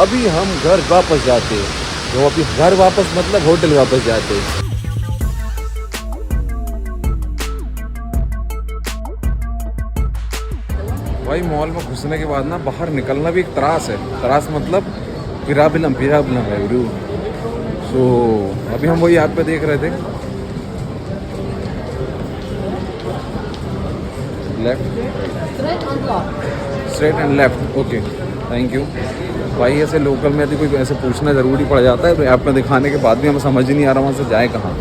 Speaker 3: अभी हम घर वापस जाते हैं, तो अभी घर वापस मतलब होटल वापस जाते हैं। भाई मॉल में घुसने के बाद ना बाहर निकलना भी एक त्रास है, त्रास मतलब पिराबिलम है ब्रू। सो अभी हम वही ऐप पे देख रहे थे, left straight and left, okay thank you. भाई ऐसे लोकल में यदि कोई ऐसे पूछना ज़रूरी पड़ जाता है तो ऐप में दिखाने के बाद भी हमें समझ ही नहीं आ रहा वहाँ से जाए कहाँ।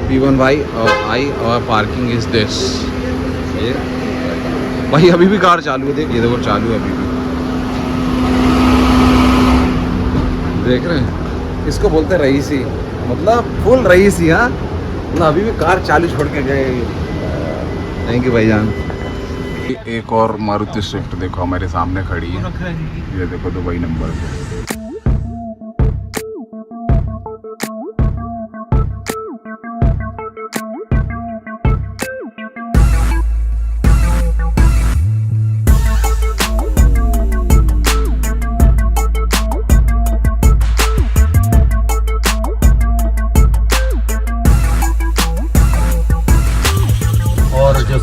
Speaker 3: P1Y और I और पार्किंग इज दिस। ये भाई अभी भी कार चालू है, देख ये देखो चालू है अभी भी, देख रहे हैं, इसको बोलते हैं रईसी, मतलब फुल रईसी। हाँ मतलब अभी भी कार चालू छोड़ के गए। थैंक यू भाईजान। एक और मारुति स्विफ्ट देखो हमारे सामने खड़ी है, ये देखो दुबई नंबर पे।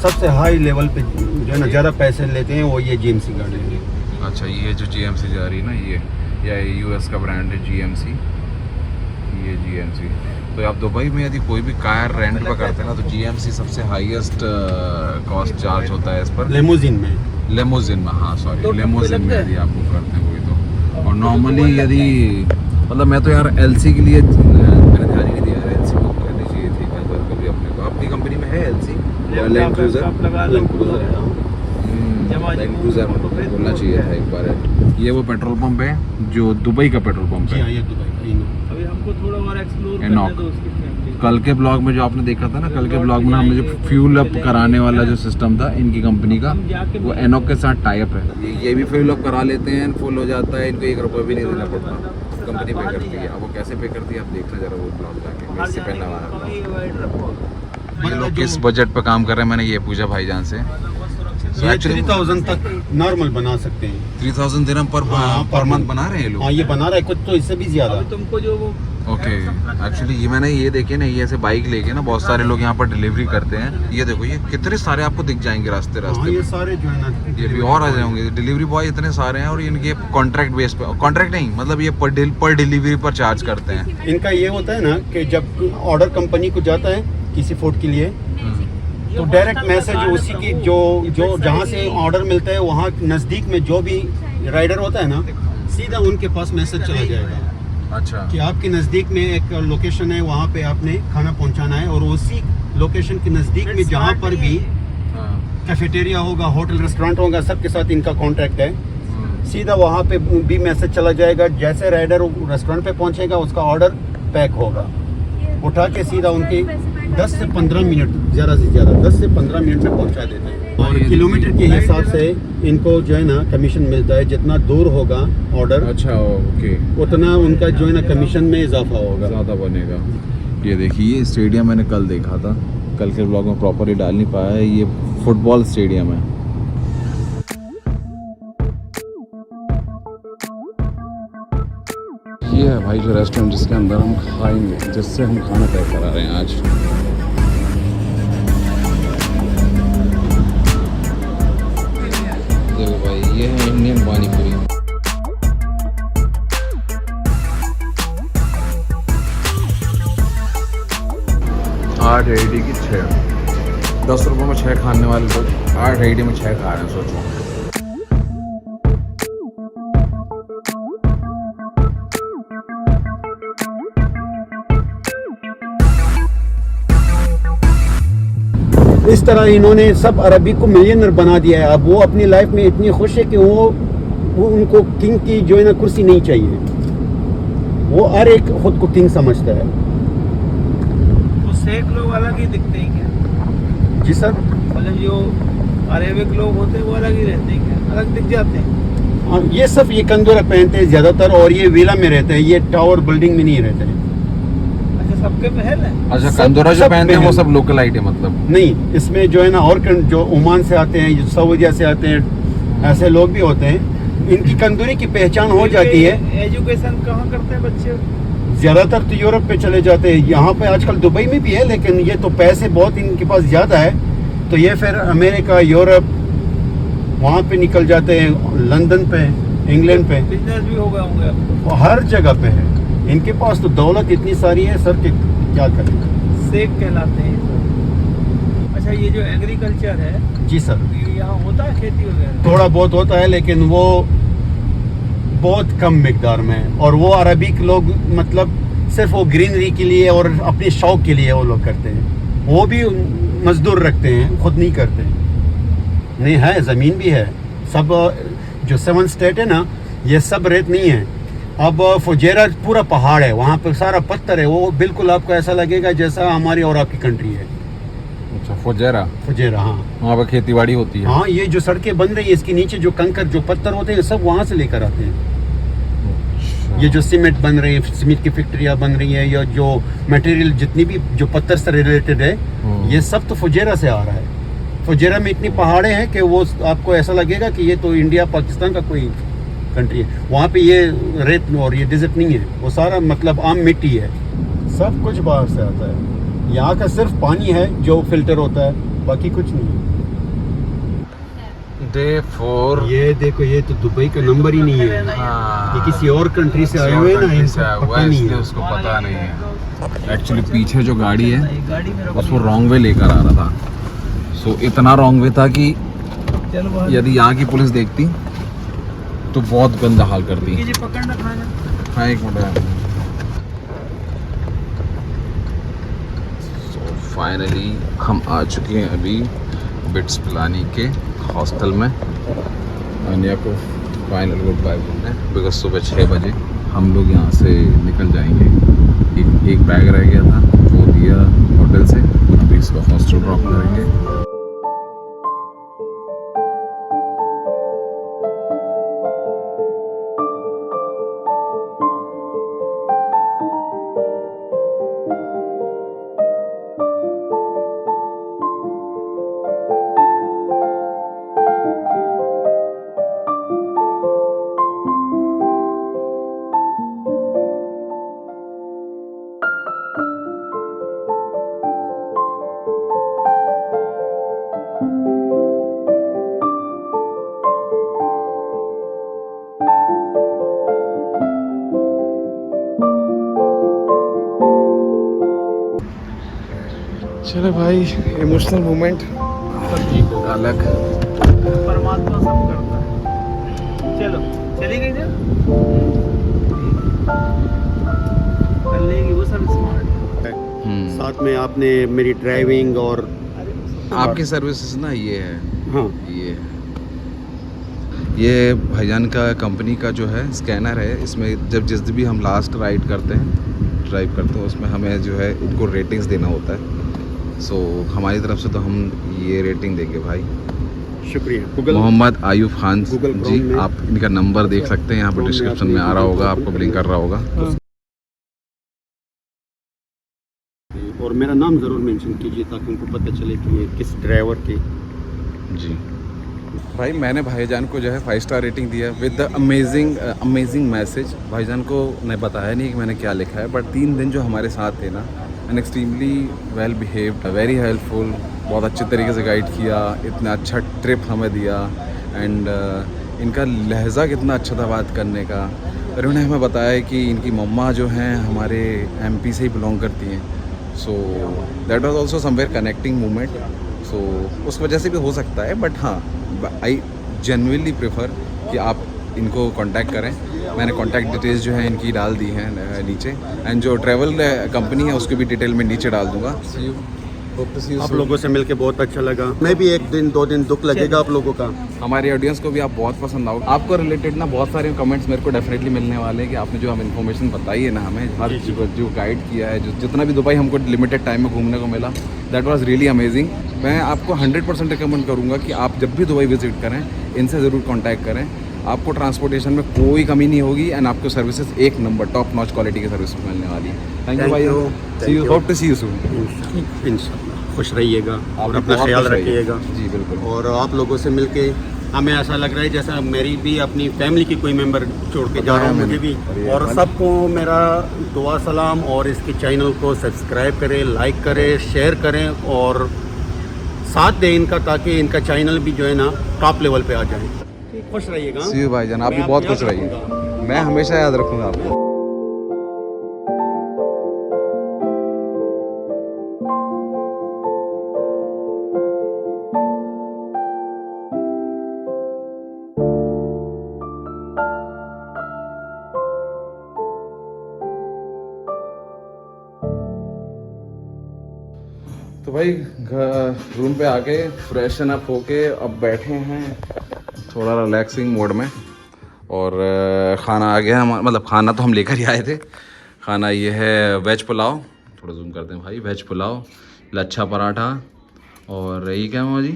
Speaker 2: सबसे हाई लेवल पे जो है ना ज़्यादा पैसे लेते हैं वो ये GMC गाड़ी है।
Speaker 3: अच्छा ये जो GMC जा रही है ना, ये US का ब्रांड है GMC, ये GMC। तो आप दुबई में यदि कोई भी कार रेंट पर करते हैं ना तो GMC सबसे हाईएस्ट कॉस्ट चार्ज होता है इस पर।
Speaker 2: लेमोजिन में,
Speaker 3: हाँ सॉरी लेमोजिन में यदि आप बुक करते हैं कोई तो। और नॉर्मली यदि मतलब मैं तो यार LC के लिए मैंने ध्यान ही नहीं दिया, LC बुक करनी चाहिए थी कभी अपने को। अपनी कंपनी में है LC लैंड क्रूजर बोलना चाहिए था एक बार। ये वो पेट्रोल पंप है जो दुबई का पेट्रोल पंप है।
Speaker 2: ये दुबई का।
Speaker 6: अभी हमको थोड़ा और एक्सप्लोर करना है तो उसकी फैमिली।
Speaker 3: कल के ब्लॉग में जो आपने देखा था ना, कल के ब्लॉग में हमने जो फ्यूल अप कराने वाला जो सिस्टम था इनकी कंपनी का, वो एनॉक के साथ टाइप है। ये भी फ्यूल अप करा लेते हैं, फुल हो जाता है, इनको 1 रुपये भी नहीं देना पड़ता, कंपनी पे करती है। अब वो कैसे पे करती है आप देखना जरा वो ब्लॉग जाके, इससे पहले हमारा ये लोग किस बजट पे काम कर रहे हैं मैंने ये पूछा भाईजान से।
Speaker 2: ये 3000 तक नॉर्मल बना सकते हैं।
Speaker 3: 3000 दिरहम पर मंथ बना रहे हैं ये लोग।
Speaker 2: हाँ ये बना रहा है, कुछ तो इससे भी ज्यादा।
Speaker 6: तुमको जो वो
Speaker 3: ओके एक्चुअली ये मैंने ये देखे ना, ये ऐसे बाइक लेके ना बहुत सारे लोग यहाँ पर डिलीवरी करते हैं। ये देखो ये कितने सारे आपको दिख जाएंगे रास्ते
Speaker 2: हाँ, ये सारे जो है ना,
Speaker 3: ये भी और आ जाएंगे डिलीवरी बॉय, इतने सारे हैं। और इनके कॉन्ट्रैक्ट बेस पे, कॉन्ट्रैक्ट नहीं मतलब ये पर डिलीवरी पर चार्ज करते हैं।
Speaker 2: इनका ये होता है ना कि जब ऑर्डर कंपनी को जाता है किसी फूड के लिए तो डायरेक्ट मैसेज उसी की जो जहाँ से ऑर्डर मिलता है वहाँ नज़दीक में जो भी राइडर होता है ना, सीधा उनके पास मैसेज चला जाएगा।
Speaker 3: अच्छा
Speaker 2: कि आपके नज़दीक में एक लोकेशन है, वहाँ पे आपने खाना पहुँचाना है, और उसी लोकेशन के नज़दीक में जहाँ पर भी कैफेटेरिया होगा, होटल रेस्टोरेंट होगा, सबके साथ इनका कॉन्टैक्ट है। सीधा वहाँ पे भी मैसेज चला जाएगा, जैसे राइडर रेस्टोरेंट पे पहुँचेगा उसका ऑर्डर पैक होगा, उठा के सीधा उनके 10 से 15 मिनट, ज़्यादा से ज़्यादा 10 से 15 मिनट में पहुंचा देते हैं। और किलोमीटर के हिसाब से इनको जो है ना कमीशन मिलता है, जितना दूर होगा ऑर्डर,
Speaker 3: अच्छा ओके,
Speaker 2: उतना उनका जो है ना कमीशन में इजाफा होगा,
Speaker 3: ज़्यादा बनेगा। ये देखिए स्टेडियम मैंने कल देखा था, कल के ब्लॉग में प्रॉपरली डाल नहीं पाया है, ये फुटबॉल स्टेडियम है। ये है भाई जो रेस्टोरेंट जिसके अंदर हम खाएंगे, जिससे हम खाना तय करा रहे हैं आज। देखो भाई ये है इंडियन पानी पूरी। 8 AED की 6। 10 रुपये में 6 खाने वाले लोग 8 AED में 6 खा रहे हैं, सोचो।
Speaker 2: इस तरह इन्होंने सब अरबी को मिलियनर बना दिया है। अब वो अपनी लाइफ में इतनी खुश है कि वो उनको किंग की जो है ना कुर्सी नहीं चाहिए। वो हर एक खुद को किंग समझता है।
Speaker 6: तो शेख लोग अलग ही दिखते हैं क्या?
Speaker 2: जी सर,
Speaker 6: मतलब जो अरेबिक लोग होते हैं वो अलग ही रहते हैं क्या? अलग दिख जाते हैं?
Speaker 2: हाँ, ये सब ये कंदूरा पहनते हैं ज़्यादातर, और ये विला में रहते हैं, ये टावर बिल्डिंग में नहीं रहते हैं।
Speaker 6: अच्छा, सबके महल है?
Speaker 3: अच्छा,
Speaker 2: सब-
Speaker 3: कंदोरा जो
Speaker 2: सब
Speaker 3: पहनते हैं वो
Speaker 2: महल।
Speaker 3: सब लोकल आइट है मतलब?
Speaker 2: नहीं, इसमें जो है ना और जो ओमान से आते हैं, जो सऊदीया से आते हैं, ऐसे लोग भी होते हैं। इनकी कंदूरी की पहचान हो जाती है।
Speaker 6: एजुकेशन कहाँ करते हैं बच्चे?
Speaker 2: ज़्यादातर तो यूरोप पे चले जाते हैं। यहाँ पे आजकल दुबई में भी है, लेकिन ये तो पैसे बहुत इनके पास ज़्यादा है, तो ये फिर अमेरिका, यूरोप वहाँ पे निकल जाते हैं, लंदन पे, इंग्लैंड पे,
Speaker 6: बिजनेस भी हो गए होंगे आपको?
Speaker 2: और हर जगह पे है। इनके पास तो दौलत इतनी सारी है सर कि क्या करें।
Speaker 6: शेख कहलाते हैं ये सब। अच्छा, ये जो एग्रीकल्चर है,
Speaker 2: जी सर,
Speaker 6: ये यहाँ होता है खेती वगैरह?
Speaker 2: थोड़ा बहुत होता है, लेकिन वो बहुत कम मिकदार में। और वो अरबिक लोग मतलब सिर्फ वो ग्रीनरी के लिए और अपने शौक के लिए वो लोग करते हैं। वो भी मजदूर रखते हैं, खुद नहीं करते। नहीं है, ज़मीन भी है सब। जो 7 स्टेट है ना, ये सब रेत नहीं है। अब फुजेरा पूरा पहाड़ है, वहाँ पर सारा पत्थर है। वो बिल्कुल आपको ऐसा लगेगा जैसा हमारी और आपकी कंट्री है।
Speaker 3: अच्छा, फुजेरा,
Speaker 2: फुजेरा, हाँ
Speaker 3: वहाँ पर खेती बाड़ी होती है।
Speaker 2: हाँ। ये जो सड़कें बन रही है, इसके नीचे जो कंकर, जो पत्थर होते हैं, सब वहाँ से लेकर आते हैं। ये जो सीमेंट बन रही है, सीमेंट की फैक्ट्रियाँ बन रही है, या जो मटेरियल जितनी भी जो पत्थर से रिलेटेड है, ये सब तो फुजेरा से आ रहा है। फुजेरा में इतनी पहाड़े हैं कि वो आपको ऐसा लगेगा कि ये तो इंडिया पाकिस्तान का कोई कंट्री है। वहाँ पे ये रेत और ये डिजर्ट नहीं है, वो सारा मतलब आम मिट्टी है। सब कुछ बाहर से आता है। यहाँ का सिर्फ पानी है जो फिल्टर होता है, बाकी कुछ नहीं है।
Speaker 3: Day 4।
Speaker 2: ये देखो, ये तो दुबई का नंबर ही नहीं है।
Speaker 3: हाँ,
Speaker 2: ये किसी और कंट्री से आए हुए हैं ना, इनको पता नहीं है।
Speaker 3: उसको पता नहीं है। एक्चुअली पीछे जो गाड़ी है
Speaker 6: गाड़ी में
Speaker 3: उसको रॉन्ग वे लेकर आ रहा था। सो इतना रॉन्ग वे था कि यदि यहाँ की पुलिस देखती तो बहुत गंदा हाल करती।
Speaker 6: जी पकड़ना खाना।
Speaker 3: हाँ, एक मिनट। सो फाइनली हम आ चुके हैं अभी बिट्स पिलानी के हॉस्टल में। अनिया को फाइनल गुड बाय बोलते हैं, बिकॉज सुबह 6 बजे हम लोग यहाँ से निकल जाएंगे। एक बैग रह गया था, वो दिया होटल से, अभी इसको हॉस्टल ड्रॉप करेंगे। चलो भाई, इमोशनल मोमेंट अलग।
Speaker 6: परमात्मा सब करता है। चलो, चली गई ना, कर लेगी वो सब स्मार्ट।
Speaker 2: साथ में आपने मेरी ड्राइविंग और
Speaker 3: आपकी सर्विसेज ना ये है,
Speaker 2: हाँ,
Speaker 1: ये भाईजान का कंपनी का जो है स्कैनर है। इसमें जब जिस भी हम लास्ट राइड करते हैं, ड्राइव करते हैं, उसमें हमें जो है इनको रेटिंग्स देना होता है। सो हमारी तरफ से तो हम ये रेटिंग देंगे भाई।
Speaker 2: शुक्रिया। गूगल
Speaker 1: मोहम्मद आयुब खान
Speaker 2: गूगल
Speaker 1: जी,
Speaker 2: क्रोम में-
Speaker 1: आप इनका नंबर देख सकते हैं, यहाँ पर डिस्क्रिप्शन में आ रहा होगा, आपको ब्लिंक कर रहा होगा।
Speaker 2: और मेरा नाम ज़रूर मेंशन कीजिए ताकि उनको पता चले कि ये किस ड्राइवर की।
Speaker 1: जी
Speaker 3: भाई, मैंने भाईजान को जो है 5 स्टार रेटिंग दिया विद द अमेजिंग मैसेज। भाईजान को ने बताया नहीं कि मैंने क्या लिखा है, बट 3 दिन जो हमारे साथ थे ना, and extremely well behaved, very helpful, बहुत अच्छे तरीके से गाइड किया, इतना अच्छा ट्रिप हमें दिया। एंड इनका लहजा कितना अच्छा था बात करने का। और उन्होंने हमें बताया कि इनकी मम्मा जो हैं हमारे MP से ही बिलोंग करती हैं,
Speaker 1: so that was also somewhere connecting moment. So उस वजह से भी हो सकता है, बट हाँ आई जेन्युइनली प्रेफर कि आप इनको कांटेक्ट करें. मैंने कांटेक्ट डिटेल्स जो है इनकी डाल दी हैं नीचे, एंड जो ट्रैवल कंपनी है उसकी भी डिटेल मैं नीचे डाल दूंगा.
Speaker 2: आप लोगों से मिलके बहुत अच्छा लगा. मैं भी 1 दिन 2 दिन दुख लगेगा आप लोगों का.
Speaker 1: हमारी ऑडियंस को भी आप बहुत पसंद आओगे. आपको रिलेटेड ना बहुत सारे कमेंट्स मेरे को डेफिनेटली मिलने वाले हैं कि आपने जो हम इन्फॉर्मेशन बताई है ना हमें, हर जो गाइड किया है, जो जितना भी दुबई हमको लिमिटेड टाइम में घूमने को मिला, दैट वाज रियली अमेजिंग. मैं आपको 100% रिकमेंड करूँगा कि आप जब भी दुबई विजिट करें इनसे ज़रूर कॉन्टैक्ट करें. आपको ट्रांसपोर्टेशन में कोई कमी नहीं होगी, एंड आपको सर्विसेज एक नंबर टॉप नॉच क्वालिटी की सर्विस मिलने वाली है. थैंक यू भाई. See you, hope to see you soon.
Speaker 2: इंशाल्लाह खुश रहिएगा और अपना
Speaker 1: बहुत
Speaker 2: ख्याल
Speaker 1: खुश रहिए.
Speaker 2: रखिएगा.
Speaker 1: जी बिल्कुल.
Speaker 2: और आप लोगों से मिलके हमें ऐसा लग रहा है जैसा मेरी भी अपनी फैमिली की कोई मेंबर छोड़ के जा रहा हूँ मुझे भी. और सबको मेरा दुआ सलाम, और इसके चैनल को सब्सक्राइब करें, लाइक करें, शेयर करें और साथ दें इनका, ताकि इनका चैनल भी जो है ना टॉप लेवल पे आ जाए. खुश रहिएगा.
Speaker 1: सी यू भाईजान, आप भी
Speaker 2: मैं
Speaker 1: बहुत
Speaker 2: आपको
Speaker 1: खुश
Speaker 2: याद
Speaker 1: रहिए.
Speaker 2: रखूंगा.
Speaker 1: मैं हमेशा याद रखूँगा आपको. तो भाई रूम पे आके फ्रेशन अप होके अब बैठे हैं थोड़ा रिलैक्सिंग मोड में. और खाना आ गया हमारा, मतलब खाना तो हम लेकर ही आए थे. खाना ये है वेज पुलाव, थोड़ा जूम करते हैं भाई, वेज पुलाव, लच्छा पराठा, और ये क्या है जी,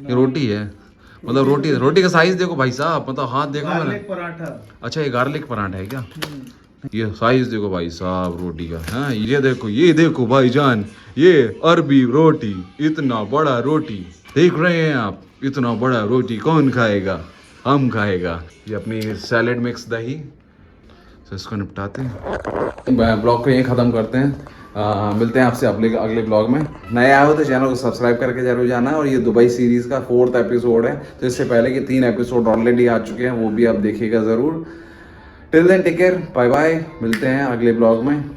Speaker 1: ये रोटी है. मतलब रोटी का साइज़ देखो भाई साहब, मतलब हाथ देखो मैंने.
Speaker 5: पराठा.
Speaker 1: अच्छा ये गार्लिक पराठा है क्या? ये साइज देखो भाई साहब रोटी का. हाँ ये देखो भाईजान, ये अरबी रोटी, इतना बड़ा रोटी देख रहे हैं आप, इतना बड़ा रोटी कौन खाएगा? हम खाएगा. ये अपनी सैलेड मिक्स दही. तो इसको निपटाते हैं, ब्लॉग को यहीं ख़त्म करते हैं. मिलते हैं आपसे अगले ब्लॉग में. नए आए हो तो चैनल को सब्सक्राइब करके जरूर जाना. और ये दुबई सीरीज़ का 4th एपिसोड है, तो इससे पहले के 3 एपिसोड ऑलरेडी आ चुके हैं, वो भी आप देखिएगा ज़रूर. Till then take care, bye bye. मिलते हैं अगले ब्लॉग में.